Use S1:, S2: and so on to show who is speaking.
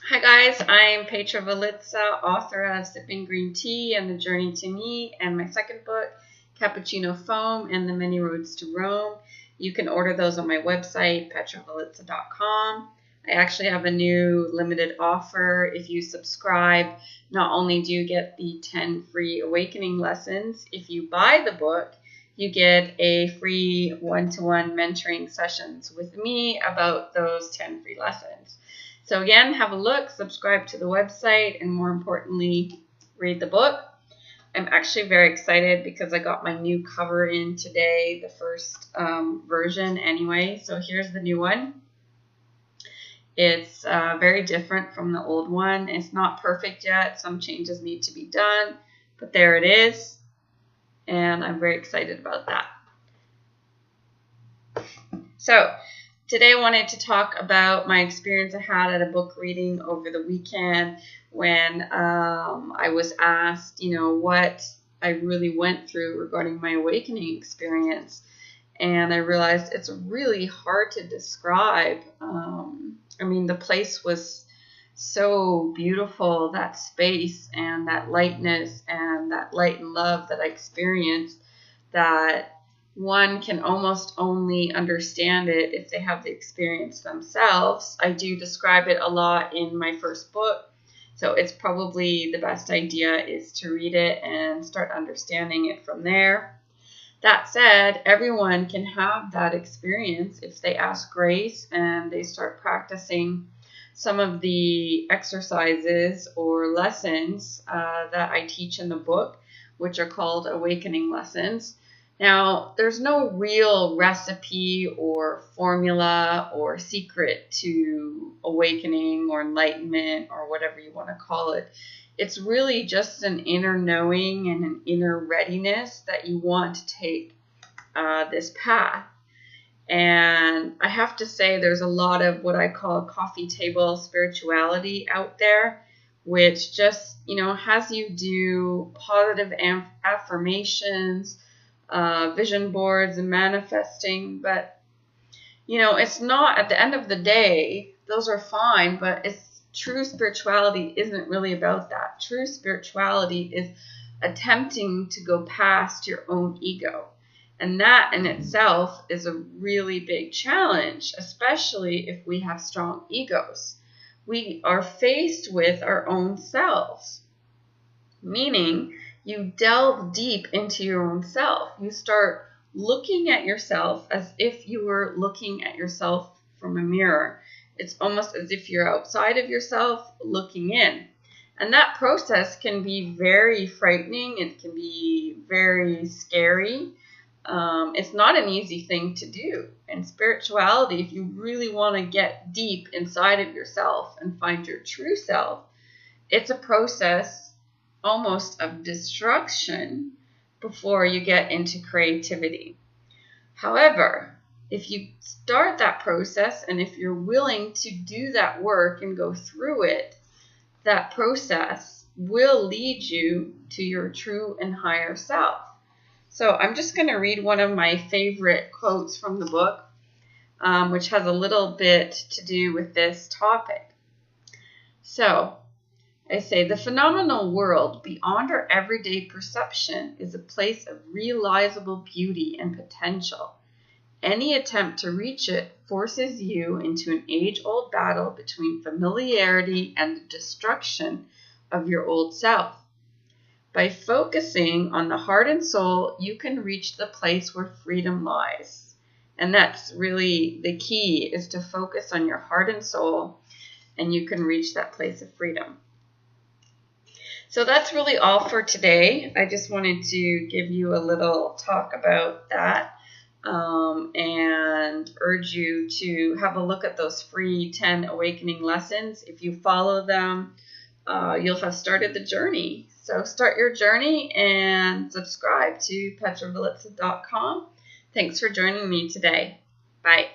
S1: Hi guys, I'm Petra Valitsa, author of Sipping Green Tea and The Journey to Me, and my second book, Cappuccino Foam and the Many Roads to Rome. You can order those on my website, petravalitsa.com. I actually have a new limited offer. If you subscribe, not only do you get the 10 free awakening lessons, if you buy the book, you get a free one-to-one mentoring sessions with me about those 10 free lessons. So again, have a look, subscribe to the website, and more importantly, read the book. I'm actually very excited because I got my new cover in today, the first version anyway. So here's the new one. It's very different from the old one. It's not perfect yet. Some changes need to be done, but there it is. And I'm very excited about that. So today I wanted to talk about my experience I had at a book reading over the weekend when I was asked, what I really went through regarding my awakening experience. And I realized it's really hard to describe. The place was so beautiful, that space and that lightness and that light and love that I experienced, that one can almost only understand it if they have the experience themselves. I do describe it a lot in my first book, so it's probably the best idea is to read it and start understanding it from there. That said, everyone can have that experience if they ask grace and they start practicing some of the exercises or lessons that I teach in the book, which are called awakening lessons. Now, there's no real recipe or formula or secret to awakening or enlightenment or whatever you want to call it. It's really just an inner knowing and an inner readiness that you want to take this path. And I have to say there's a lot of what I call coffee table spirituality out there, which just, has you do positive affirmations, vision boards and manifesting, but it's not, at the end of the day, those are fine, but true spirituality isn't really about that. True spirituality is attempting to go past your own ego, and that in itself is a really big challenge, especially if we have strong egos. We are faced with our own selves, meaning you delve deep into your own self. You start looking at yourself as if you were looking at yourself from a mirror. It's almost as if you're outside of yourself looking in. And that process can be very frightening. It can be very scary. It's not an easy thing to do. And spirituality, if you really want to get deep inside of yourself and find your true self, it's a process almost of destruction before you get into creativity. However, if you start that process and if you're willing to do that work and go through it, that process will lead you to your true and higher self. So I'm just going to read one of my favorite quotes from the book, which has a little bit to do with this topic. So I say, the phenomenal world beyond our everyday perception is a place of realizable beauty and potential. Any attempt to reach it forces you into an age-old battle between familiarity and the destruction of your old self. By focusing on the heart and soul, you can reach the place where freedom lies. And that's really the key, is to focus on your heart and soul, and you can reach that place of freedom. So that's really all for today. I just wanted to give you a little talk about that and urge you to have a look at those free 10 awakening lessons. If you follow them, you'll have started the journey. So start your journey and subscribe to petravalitsa.com. Thanks for joining me today. Bye.